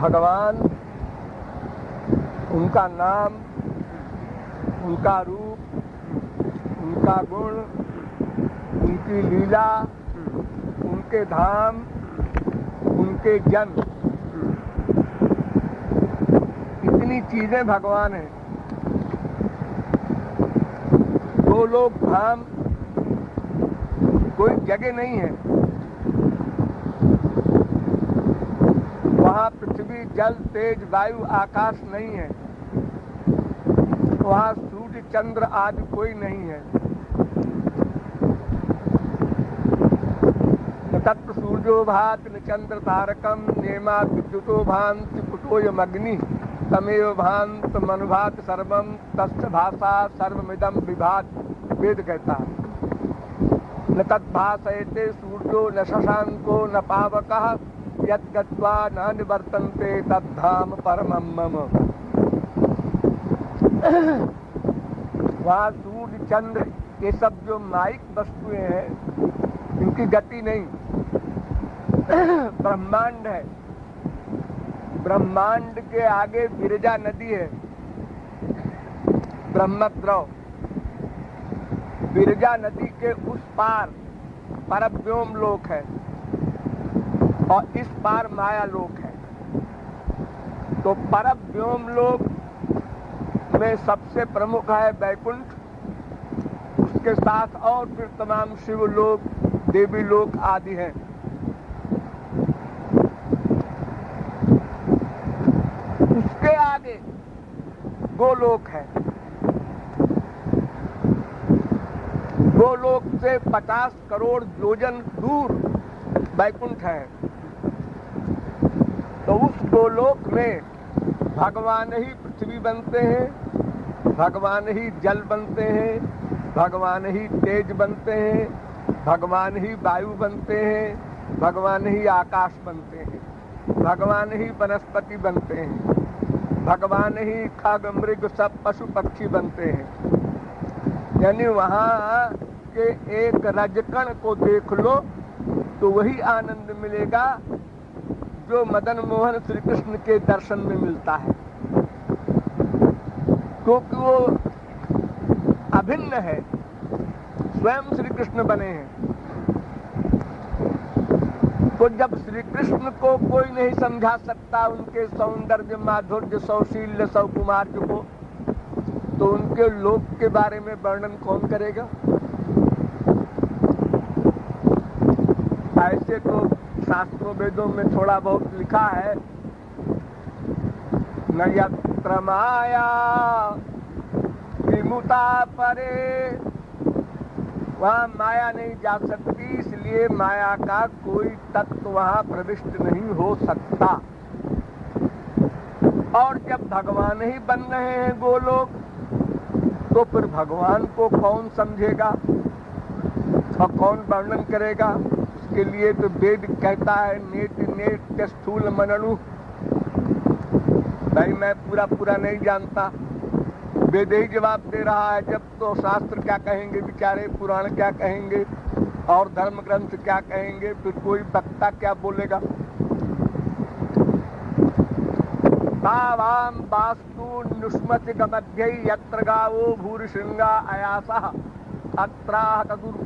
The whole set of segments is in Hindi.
भगवान, उनका नाम, उनका रूप, उनका गुण, उनकी लीला, उनके धाम, उनके जन्म, इतनी चीजें भगवान हैं। गोलोक धाम कोई जगह नहीं है, वहाँ पृथ्वी, जल, तेज, वायु, आकाश नहीं है, वहाँ सूर्य, चंद्र आदि कोई नहीं है। न तत्र सूर्यो भाति न चंद्र तारकम नेमा विद्युतो भान्ति कुतोऽयमग्नि तमेव भान्त मनुभाति सर्वम तस्य भाषा सर्वमिदं विभाति। वेद कहता है न तद्भासयते सूर्यो न शशांको न पावकः यत् गत्वा न निवर्तन्ते तद्धाम परमं मम। वहाँ सूर्य, चंद्र, ये सब जो माइक वस्तुएं हैं, इनकी गति नहीं। ब्रह्मांड है, ब्रह्मांड के आगे विरजा नदी है, ब्रह्मद्रव। विरजा नदी के उस पार परव्योम लोक है और इस पार माया लोक है। तो परव्योम लोक में सबसे प्रमुख है वैकुंठ, उसके साथ और फिर तमाम शिव लोक, देवी लोक आदि हैं। उसके आगे गोलोक है। गोलोक से 50 करोड़ योजन दूर वैकुंठ है। तो उस गोलोक में भगवान ही पृथ्वी बनते हैं, भगवान ही जल बनते हैं, भगवान ही तेज बनते हैं, भगवान ही वायु बनते हैं, भगवान ही आकाश बनते हैं, भगवान ही वनस्पति बनते हैं, भगवान ही खग मृग सब पशु पक्षी बनते हैं। यानी वहाँ के एक रजकण को देख लो तो वही आनंद मिलेगा जो मदन मोहन श्री कृष्ण के दर्शन में मिलता है, क्योंकि वो अभिन्न है, स्वयं श्री कृष्ण बने हैं। तो जब श्री कृष्ण को कोई नहीं समझा सकता उनके सौंदर्य, माधुर्य, सौशील्य, सौकुमार्य को, तो उनके लोक के बारे में वर्णन कौन करेगा? ऐसे तो शास्त्रों वेदों में थोड़ा बहुत लिखा है, न यत्र माया विमुता परे, वहाँ माया नहीं जा सकती, इसलिए माया का कोई तत्व वहाँ प्रविष्ट नहीं हो सकता। और जब भगवान ही बन रहे हैं गोलोक, तो फिर भगवान को कौन समझेगा और कौन वर्णन करेगा? उसके लिए तो वेद कहता है नेट नेट स्थूल मननु। भाई मैं पूरा नहीं जानता, वेद ही जवाब दे रहा है। जब तो शास्त्र क्या कहेंगे बेचारे, पुराण क्या कहेंगे और धर्म ग्रंथ क्या कहेंगे, फिर कोई वक्ता क्या बोलेगा? तावाम वास्तु नुष्मति गमध्यै यत्र गावो भूरिशृंगा अयासः अत्राह तदुरु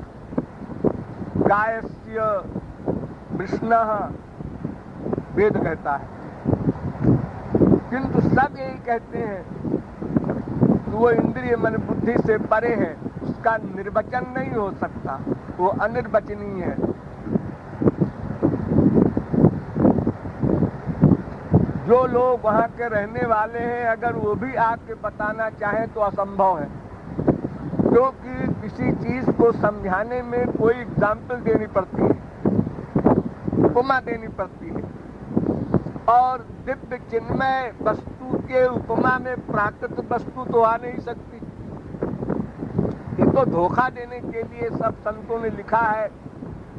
गायस्य कृष्णः। वेद कहता है, किंतु सब यही कहते हैं कि वो इंद्रिय मन बुद्धि से परे है, उसका निर्वचन नहीं हो सकता, वो अनिर्वचनीय है। जो लोग वहाँ के रहने वाले हैं, अगर वो भी आके बताना चाहें तो असंभव है, क्योंकि किसी चीज को समझाने में कोई एग्जाम्पल देनी पड़ती है, उपमा देनी पड़ती है। और दिव्य चिन्मय वस्तु के उपमा में प्राकृत वस्तु तो आ नहीं सकती। ये तो धोखा देने के लिए सब संतों ने लिखा है।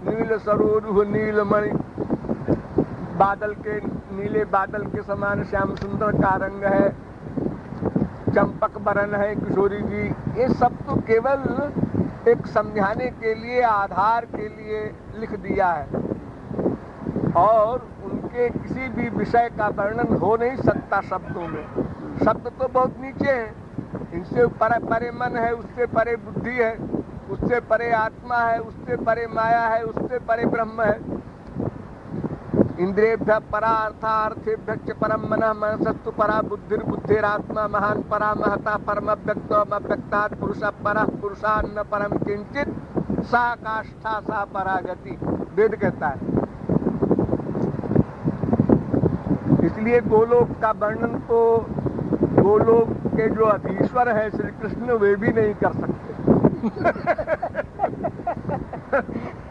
नील सरोरुह नीलमणि, बादल के नीले बादल के समान श्याम सुंदर का रंग है, चंपक बरन है किशोरी जी। ये सब तो केवल एक समझाने के लिए, आधार के लिए लिख दिया है। और उनके के किसी भी विषय का वर्णन हो नहीं सकता शब्दों में। शब्द तो बहुत नीचे है, इनसे परे मन है, उससे परे बुद्धि है, उससे परे आत्मा है, उससे परे माया है, उससे परे ब्रह्म है। इंद्रियेभ्य परा अर्थार्थेभ्य च परम मनः मनसस्तु परा बुद्धिर्बुद्धिरात्मा महान परा महता परमव्यक्तमव्यक्तात् पुरुषः परः पुरुषान्न परम किंचित सा काष्ठा सा परागति, वेद कहता है। इसलिए गोलोक का वर्णन तो गोलोक के जो अधीश्वर है श्री कृष्ण वे भी नहीं कर सकते।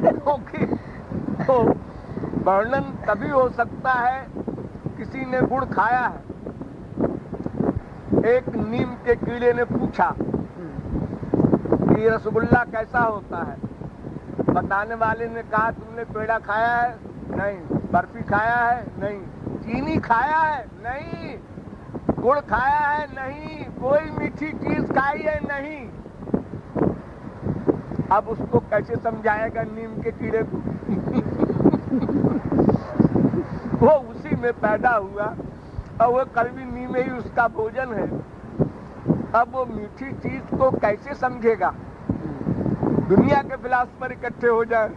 क्योंकि तो वर्णन तभी हो सकता है किसी ने गुड़ खाया है। एक नीम के कीड़े ने पूछा कि रसगुल्ला कैसा होता है। बताने वाले ने कहा तुमने पेड़ा खाया है? नहीं। बर्फी खाया है? नहीं। चीनी खाया है? नहीं। गुड़ खाया है? नहीं। कोई मीठी चीज खाई है? नहीं। अब उसको कैसे समझाएगा नीम के कीड़े को? वो उसी में पैदा हुआ और वो कड़वी नीम ही उसका भोजन है। अब वो मीठी चीज को कैसे समझेगा? दुनिया के फिलासफर इकट्ठे हो जाए।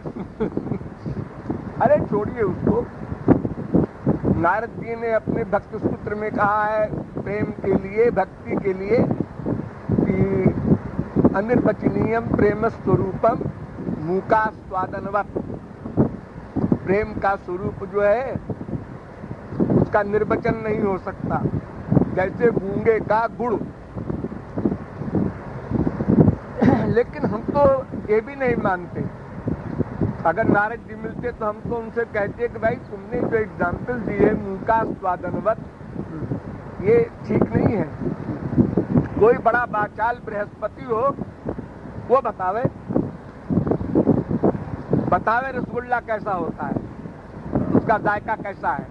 अरे छोड़िए उसको। नारद जी ने अपने भक्ति सूत्र में कहा है प्रेम के लिए, भक्ति के लिए कि अनिर्वचनीयम प्रेम स्वरूपम मूका स्वादनवत। प्रेम का स्वरूप जो है उसका निर्वचन नहीं हो सकता, जैसे गूंगे का गुड़। लेकिन हम तो ये भी नहीं मानते। अगर नारद जी मिलते तो हम तो उनसे कहते कि भाई तुमने जो एग्जाम्पल दिए मूका स्वादनवत, ये ठीक नहीं है। कोई बड़ा बाचाल बृहस्पति हो वो बतावे रसगुल्ला कैसा होता है, उसका जायका कैसा है,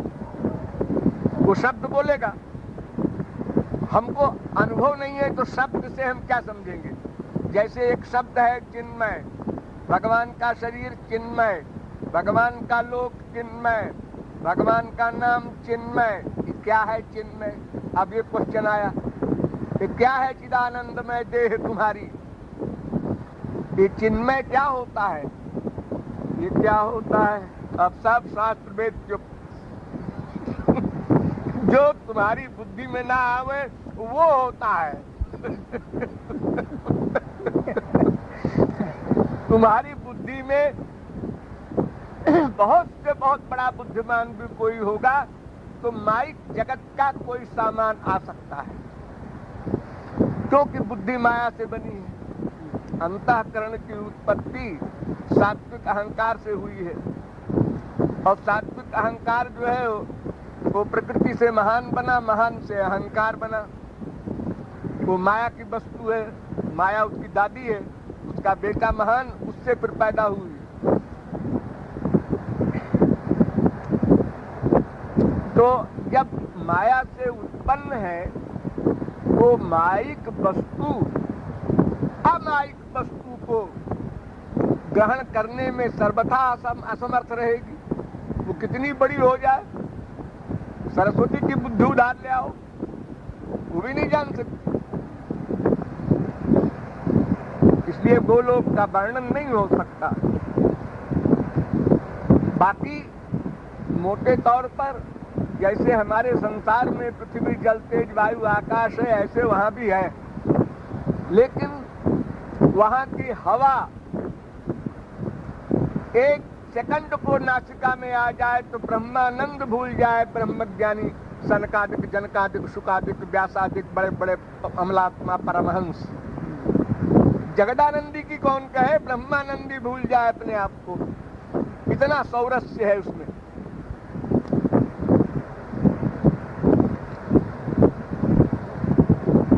वो शब्द बोलेगा। हमको अनुभव नहीं है तो शब्द से हम क्या समझेंगे? जैसे एक शब्द है चिन्मय, भगवान का शरीर चिन्मय, भगवान का लोक चिन्मय, भगवान का नाम चिन्मय। क्या है चिन्मय? अब ये क्वेश्चन आया कि क्या है चिदानंदमय देह तुम्हारी? ये चिन्मय क्या होता है? ये क्या होता है? अब सब शास्त्र वेद चुप। जो तुम्हारी बुद्धि में ना आवे वो होता है। तुम्हारी बुद्धि में बहुत से बहुत बड़ा बुद्धिमान भी कोई होगा तो माइक जगत का कोई सामान आ सकता है, क्योंकि बुद्धि माया से बनी है। अंतःकरण की उत्पत्ति सात्विक अहंकार से हुई है, और सात्विक अहंकार जो है वो प्रकृति से महान बना, महान से अहंकार बना। वो माया की वस्तु है, माया उसकी दादी है, उसका बेटा महान, उससे फिर पैदा हुई। तो जब माया से उत्पन्न है वो मायिक वस्तु अमायिक वस्तु को ग्रहण करने में सर्वथा असमर्थ रहेगी। वो कितनी बड़ी हो जाए, सरस्वती की बुद्धि उधार ले आओ, वो भी नहीं जान सकती। इसलिए गोलोक का वर्णन नहीं हो सकता। बाकी मोटे तौर पर जैसे हमारे संसार में पृथ्वी जल तेज वायु आकाश है, ऐसे वहां भी है। लेकिन वहां की हवा एक सेकंड को नासिका में आ जाए तो ब्रह्मानंद भूल जाए ब्रह्मज्ञानी सनकादिक जनकादिक शुकादिक व्यासादिक बड़े बड़े अमलात्मा परमहंस। जगदानंदी की कौन कहे, ब्रह्मानंदी भूल जाए अपने आप को। इतना सौरस्य है उसमें।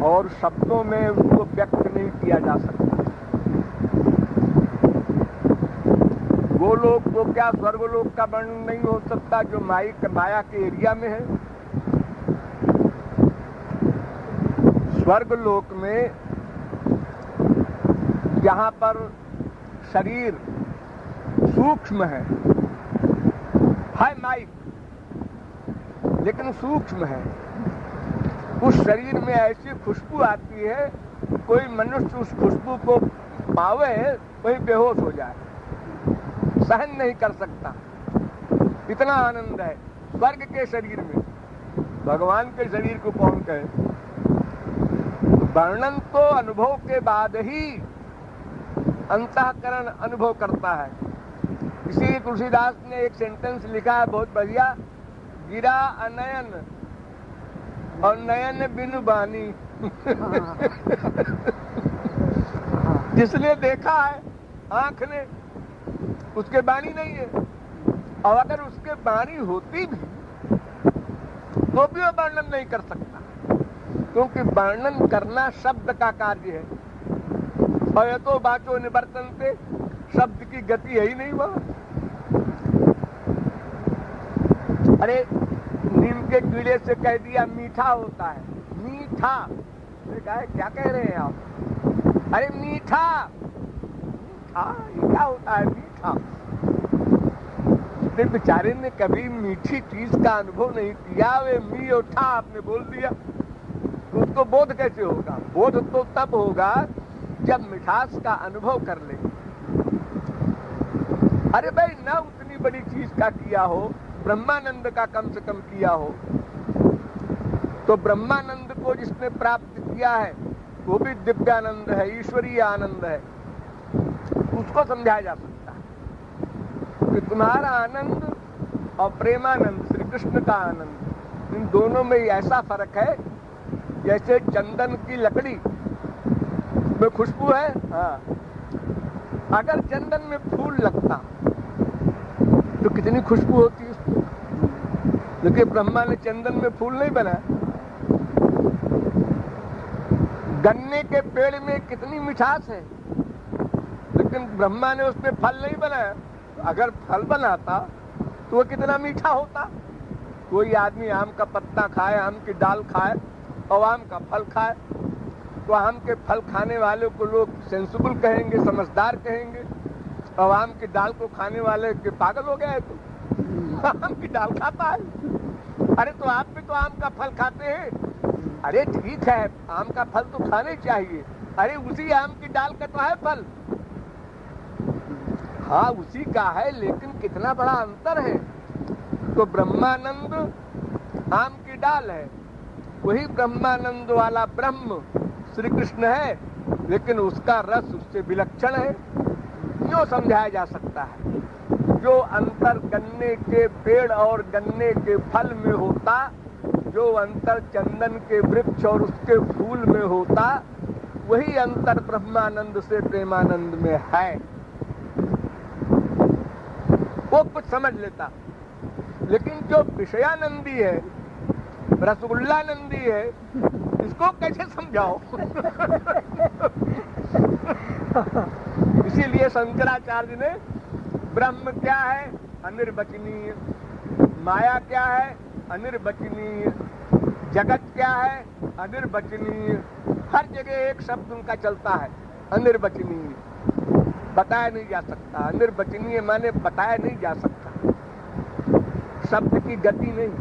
और शब्दों में उसको व्यक्त नहीं किया जा सकता। गोलोक को क्या स्वर्गलोक का वर्णन नहीं हो सकता जो माया के एरिया में है। स्वर्गलोक में जहाँ पर शरीर सूक्ष्म है माइक, लेकिन सूक्ष्म है। उस शरीर में ऐसी खुशबू आती है, कोई मनुष्य उस खुशबू को पावे वही बेहोश हो जाए, सहन नहीं कर सकता। इतना आनंद है स्वर्ग के शरीर में, भगवान के शरीर को कौन कहे। वर्णन तो अनुभव के बाद ही अंतःकरण अनुभव करता है। इसीलिए तुलसीदास ने एक सेंटेंस लिखा है बहुत बढ़िया, गिरा अनयन और नयन बिनु बानी। जिसने देखा है आंख ने, उसके बानी नहीं है, और अगर उसके बानी होती भी तो भी वो वर्णन नहीं कर सकता, क्योंकि वर्णन करना शब्द का कार्य है। और ये तो बाचो निवर्तनते, शब्द की गति है ही नहीं वहां। अरे नीम के कीड़े से कह दिया मीठा होता है, मीठा, कहा है क्या कह रहे हैं आप? अरे मीठा, क्या होता है मीठा? बेचारे ने कभी मीठी चीज का अनुभव नहीं किया, वे मी और ठा आपने बोल दिया, उसको बोध कैसे होगा? बोध तो तब होगा जब मिठास का अनुभव कर ले। अरे भाई ना उतनी बड़ी चीज का किया हो, ब्रह्मानंद का कम से कम किया हो, तो ब्रह्मानंद को जिसने प्राप्त किया है वो भी दिव्यानंद है, ईश्वरीय आनंद है, उसको समझाया जा सकता है कि तुम्हारा आनंद और प्रेमानंद, श्री कृष्ण का आनंद, इन दोनों में ऐसा फर्क है जैसे चंदन की लकड़ी में खुशबू है। हाँ, अगर चंदन में फूल लगता तो कितनी खुशबू होती उसको, लेकिन ब्रह्मा ने चंदन में फूल नहीं बनाया। गन्ने के पेड़ में कितनी मिठास है, लेकिन ब्रह्मा ने उसमें फल नहीं बनाया। अगर फल बनाता तो वो कितना मीठा होता। कोई आदमी आम का पत्ता खाए, आम की डाल खाए और आम का फल खाए, तो आम के फल खाने वाले को लोग सेंसिबल कहेंगे, समझदार कहेंगे, और आम की दाल को खाने वाले के पागल हो गया है तो आम की दाल खाता है। अरे तो आप भी तो आम का फल खाते हैं। अरे ठीक है, आम का फल तो खाने चाहिए, अरे उसी आम की दाल का तो है फल। हाँ उसी का है, लेकिन कितना बड़ा अंतर है। तो ब्रह्मानंद आम की डाल है, वही ब्रह्मानंद वाला ब्रह्म श्री कृष्ण है, लेकिन उसका रस उससे विलक्षण है। क्यों समझाया जा सकता है? जो अंतर गन्ने के पेड़ और गन्ने के फल में होता, जो अंतर चंदन के वृक्ष और उसके फूल में होता, वही अंतर ब्रह्मानंद से प्रेमानंद में है। वो कुछ समझ लेता, लेकिन जो विषयानंदी है, रसगुल्लानंदी है, इसको कैसे समझाओ? इसीलिए शंकराचार्य ने ब्रह्म क्या है? अनिर्वचनीय। माया क्या है? अनिर्वचनीय। जगत क्या है? अनिर्वचनीय। हर जगह एक शब्द उनका चलता है, अनिर्वचनीय, बताया नहीं जा सकता। अनिर्वचनीय माने बताया नहीं जा सकता, शब्द की गति नहीं।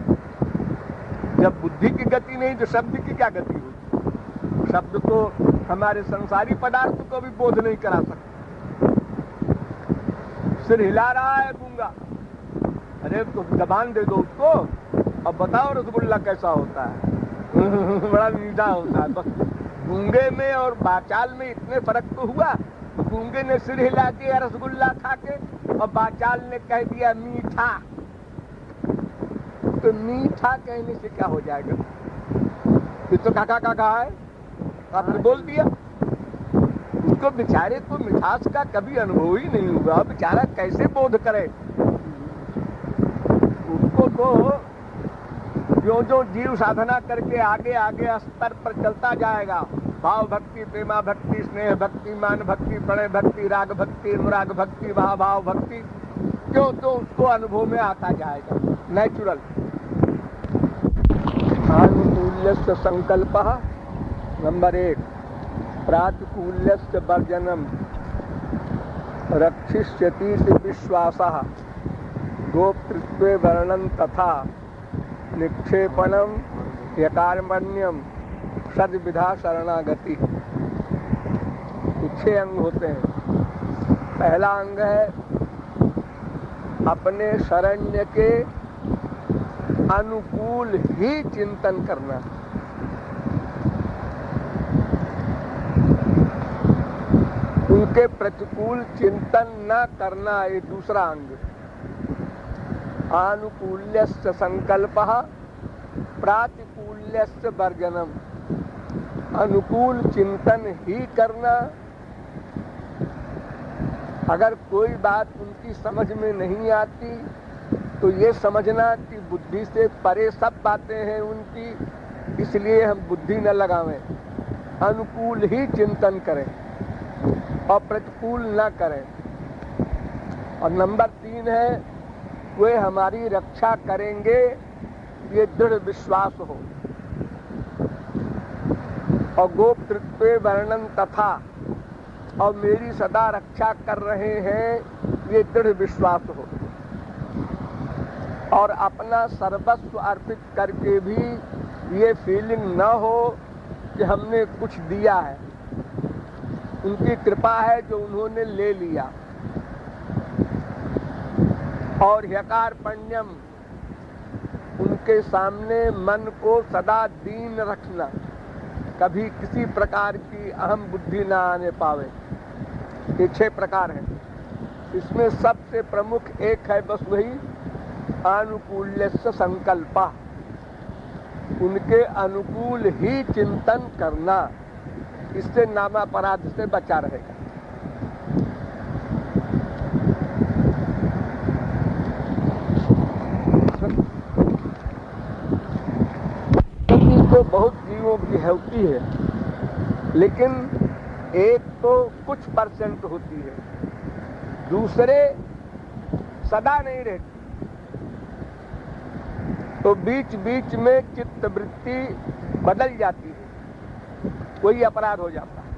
जब बुद्धि की गति नहीं तो शब्द की क्या गति होगी? शब्द तो हमारे संसारी पदार्थ को भी बोध नहीं करा सकता। सिर हिला रहा है गूंगा, अरे तो जबान दे दो उसको, अब बताओ रसगुल्ला कैसा होता है? बड़ा मीठा होता है। बस गूंगे में और बाचाल में इतने फर्क तो हुआ। गूंगे ने सिर हिला के रसगुल्ला खा के, और बाचाल ने कह दिया मीठा। तो मीठा कहने से क्या हो जाएगा? फिर तो काका काका है, आपने बोल दिया। उसको बेचारे को मिठास का कभी अनुभव ही नहीं हुआ, बेचारा कैसे बोध करे? उसको तो जो जो जीव साधना करके आगे आगे स्तर पर चलता जाएगा, भाव भक्ति, प्रेमा भक्ति, स्नेह भक्ति, मान भक्ति, प्रणय भक्ति, राग भक्ति, अनुराग भक्ति, भाव भक्ति, क्यों तो उसको अनुभव में आता जाएगा, नेचुरल। आनुकूल्यस्य संकल्पः नंबर 1, प्रातिकूल्यस्य वर्जनम, रक्षिष्यतीति विश्वासः, गोप्तृत्वे वर्णन तथा निक्षेपणम यकारमण्यम सद्विधा शरणागति। 6 अंग होते हैं। पहला अंग है अपने शरण्य के अनुकूल ही चिंतन करना। उनके प्रतिकूल चिंतन न करना, ये दूसरा अंग। आनुकूल्यस्य संकल्पः प्रातिकूल्यस्य वर्जनम। अनुकूल चिंतन ही करना। अगर कोई बात उनकी समझ में नहीं आती तो ये समझना कि बुद्धि से परे सब बातें हैं उनकी, इसलिए हम बुद्धि न लगावें। अनुकूल ही चिंतन करें और प्रतिकूल न करें। और नंबर 3 है, वे हमारी रक्षा करेंगे, ये दृढ़ विश्वास हो। और गोप्तृत्व वर्णन तथा, और मेरी सदा रक्षा कर रहे हैं, ये दृढ़ विश्वास हो। और अपना सर्वस्व अर्पित करके भी ये फीलिंग न हो कि हमने कुछ दिया है, उनकी कृपा है जो उन्होंने ले लिया। और ह्यकारपण्यम, उनके सामने मन को सदा दीन रखना, कभी किसी प्रकार की अहम बुद्धि ना आने पावे। ये 6 प्रकार हैं। इसमें सबसे प्रमुख एक है बस वही आनुकूल्यस्य संकल्पः, उनके अनुकूल ही चिंतन करना। इससे नामापराध से बचा रहेगा। तो बहुत जीवों की होती है, लेकिन एक तो कुछ % होती है, दूसरे सदा नहीं रहती। तो बीच बीच में चित्त वृत्ति बदल जाती है, कोई अपराध हो जाता है।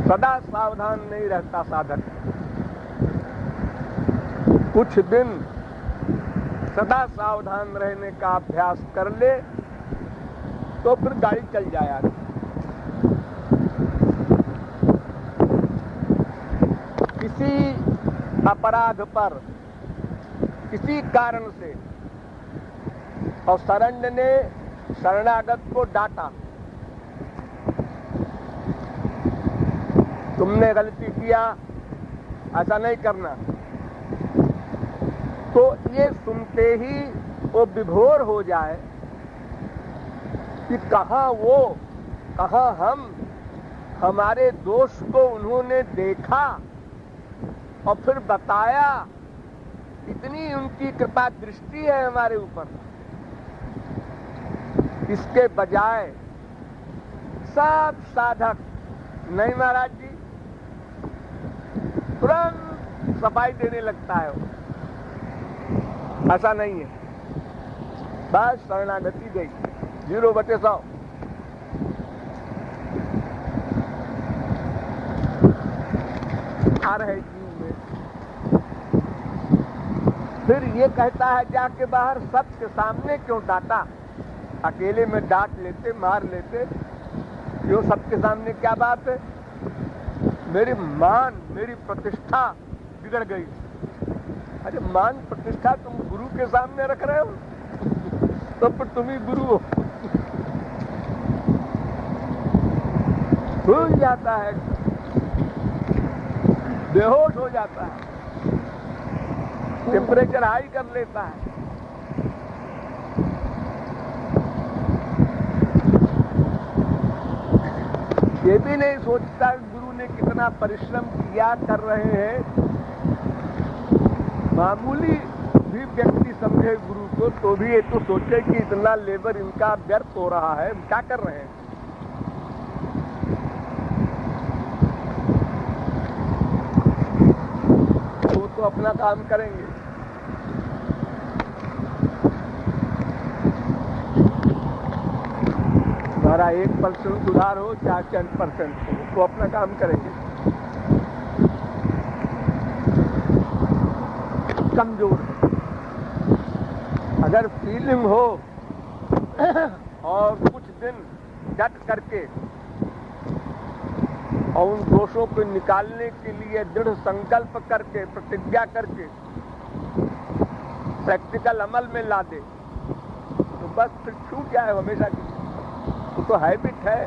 सदा सावधान नहीं रहता साधक। कुछ दिन सदा सावधान रहने का अभ्यास कर ले तो फिर गाड़ी चल जाएगी। किसी अपराध पर किसी कारण से, और शरण्य ने शरणागत को डांटा, तुमने गलती किया, ऐसा नहीं करना। तो ये सुनते ही वो विभोर हो जाए कि कहाँ वो, कहाँ हम। हमारे दोष को उन्होंने देखा और फिर बताया। इतनी उनकी कृपा दृष्टि है हमारे ऊपर। इसके बजाय सब साधक, नहीं महाराज जी, तुरंत सफाई देने लगता है वो। ऐसा नहीं है। बस शरणागति गई 0/100। आ रहे जीव में। फिर ये कहता है जाके बाहर सबके सामने क्यों डांटा, अकेले में डांट लेते, मार लेते, क्यों सबके सामने क्या बात है। मेरी मान, मेरी प्रतिष्ठा बिगड़ गई। अरे मान प्रतिष्ठा तुम गुरु के सामने रख रहे हो, तो फिर तुम ही गुरु हो। भूल जाता है, बेहोश हो जाता है, टेम्परेचर हाई कर लेता है। ये भी नहीं सोचता गुरु ने कितना परिश्रम किया, कर रहे हैं। मामूली भी व्यक्ति समझे गुरु को तो भी ये तो सोचे कि इतना लेबर इनका व्यर्थ हो रहा है, क्या कर रहे हैं। वो तो अपना काम करेंगे। हमारा 1% सुधार हो चाहे 10% हो, वो अपना काम करेंगे। कमजोर है। अगर फीलिंग हो और कुछ दिन डट करके और उन दोषों को निकालने के लिए दृढ़ संकल्प करके, प्रतिज्ञा करके प्रैक्टिकल अमल में ला दे तो बस फिर छूट जाए हमेशा की। वो तो हैबिट है,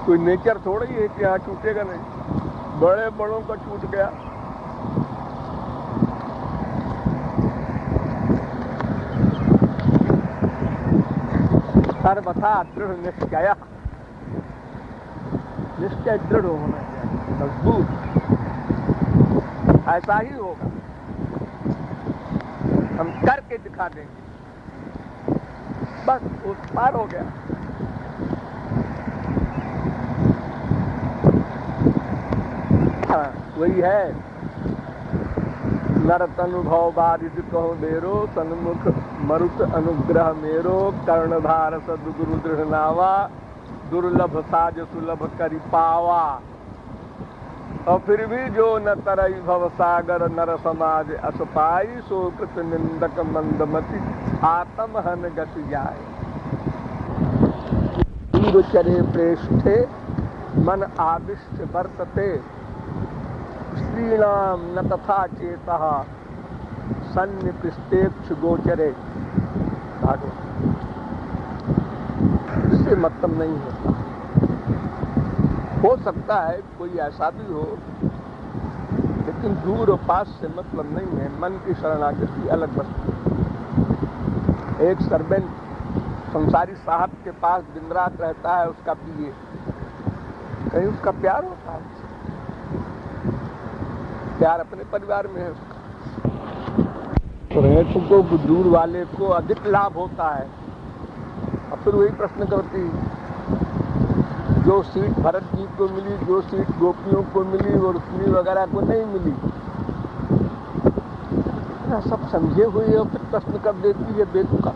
कोई नेचर थोड़ी है कि यहाँ छूटेगा नहीं। बड़े बड़ों का छूट गया। सर्वथा दृढ़ निश्चय, निश्चय दृढ़ होना चाहिए, मजबूत। ऐसा ही होगा, हम करके दिखा देंगे, बस उस पार हो गया। हाँ, वही है। नरत अनुभव बारिश कहो मेरो, सन्मुख मरुत अनुग्रह मेरो, कर्णधार सदगुरु दृढ़ नावा, दुर्लभ साज सुलभ करि पावा। और फिर भी जो न तरई भव सागर नर समाज अस पाई, सो कृत निंदक मंदमति आत्म हन गति जाए। चरे प्रेष्ठे मन आविष्ट वर्तते, स्त्रीणाम न तथा चेतः सन्निकृष्टेक्ष गोचरे। भागवत। इससे मतलब नहीं होता। हो सकता है कोई ऐसा भी हो, लेकिन दूर और पास से मतलब नहीं है। मन की शरणागति अलग वस्तु। एक सर्वेंट संसारी साहब के पास दिन रात रहता है, उसका पिए, कहीं उसका प्यार होता है? प्यार अपने परिवार में है उसका। तो रेत को दूर वाले को अधिक लाभ होता है। और फिर वही प्रश्न करती, जो सीट भरत जी को मिली, जो सीट गोपियों को मिली, वो रुक्मिणी वगैरह को नहीं मिली। इतना सब समझे हुए और फिर प्रश्न कर देती है बेतुका।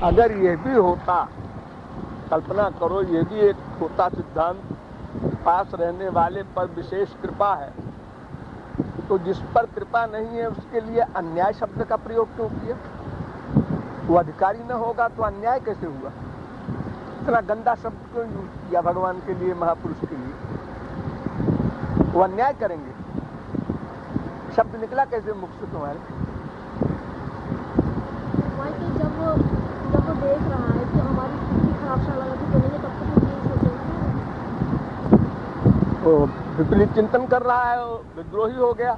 अगर ये भी होता, कल्पना करो, ये भी एक होता सिद्धांत, पास रहने वाले पर विशेष कृपा है, तो जिस पर कृपा नहीं है उसके लिए अन्याय शब्द का प्रयोग क्यों किया? वो अधिकारी न होगा तो अन्याय कैसे हुआ? इतना गंदा शब्द क्यों यूज किया भगवान के लिए, महापुरुष के लिए? वो अन्याय करेंगे? शब्द निकला कैसे मुख से तुम्हारे? जब वो देख रहा है कि हमारी स्थिति खराब शरणागति करेंगे, तब तक वो ये सोचेंगे। वो विपरीत चिंतन कर रहा है, विद्रोही हो गया,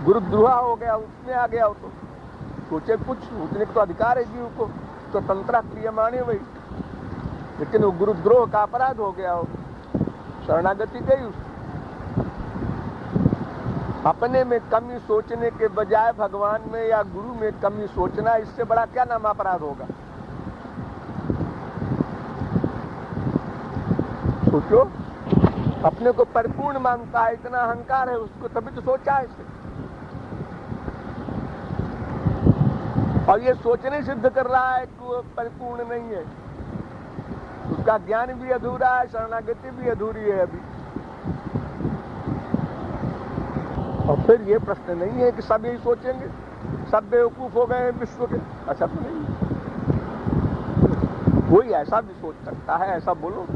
गुरुद्रोहा हो गया, उसमें आ गया। वो तो सोचे कुछ, उतने तो अधिकार है जीव को, तो तंत्रा क्रियमाणे वही, लेकिन वो गुरुद्रोह का अपराध हो गया, हो शरणागति गई उसकी। अपने में कमी सोचने के बजाय भगवान में या गुरु में कमी सोचना, इससे बड़ा क्या नाम अपराध होगा? सोचो, अपने को परिपूर्ण मानता है, इतना अहंकार है उसको, तभी तो सोचा है इसे। और ये सोचने सिद्ध कर रहा है कि वो परिपूर्ण नहीं है, उसका ज्ञान भी अधूरा है, शरणागति भी अधूरी है अभी। और फिर ये प्रश्न नहीं है कि सब यही सोचेंगे, सब बेवकूफ हो गए हैं विश्व के, ऐसा तो नहीं। कोई ऐसा भी सोच सकता है, ऐसा बोलो।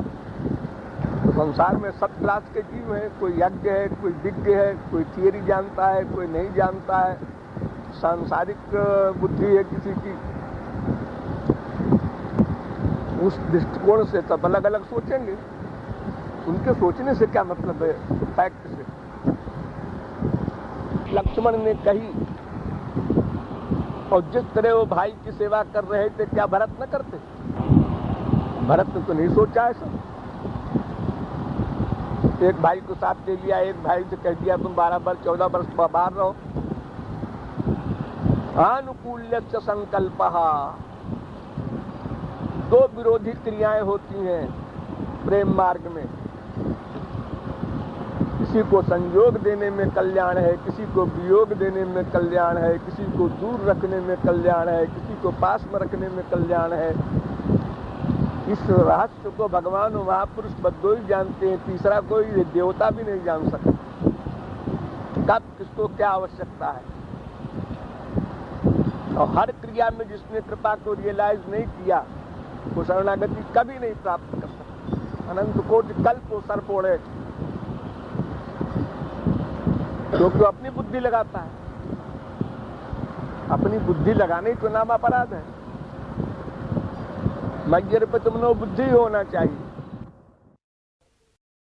तो संसार में सब क्लास के जीव हैं, कोई यज्ञ है, कोई विज्ञ है, कोई थियरी जानता है, कोई नहीं जानता है, सांसारिक बुद्धि है किसी की। उस दृष्टिकोण से सब अलग अलग सोचेंगे। उनके सोचने से क्या मतलब है फैक्ट से? लक्ष्मण ने कही, और जिस तरह वो भाई की सेवा कर रहे थे, क्या भरत न करते? भरत ने तो नहीं सोचा है सब। एक भाई को साथ ले लिया, एक भाई से कह दिया तुम 12 वर्ष 14 वर्ष बाहर रहो। अनुकूल्य संकल्पः, दो विरोधी क्रियाएं होती हैं प्रेम मार्ग में। किसी को संयोग देने में कल्याण है, किसी को वियोग देने में कल्याण है, किसी को दूर रखने में कल्याण है, किसी को पास में रखने में कल्याण है। इस रहस्य को भगवान और महापुरुष बद्दो ही जानते हैं, तीसरा कोई देवता भी नहीं जान सकता। कब किसको क्या आवश्यकता है। और हर क्रिया में जिसने कृपा को रियलाइज नहीं किया वो शरणागति कभी नहीं प्राप्त कर सकता। अनंत कोटि कल्प सर्प ओढ़े, क्योंकि वो अपनी बुद्धि लगाता है। अपनी बुद्धि लगाने तो नाम अपराध है। मज्जर पे तुमने बुद्धि होना चाहिए।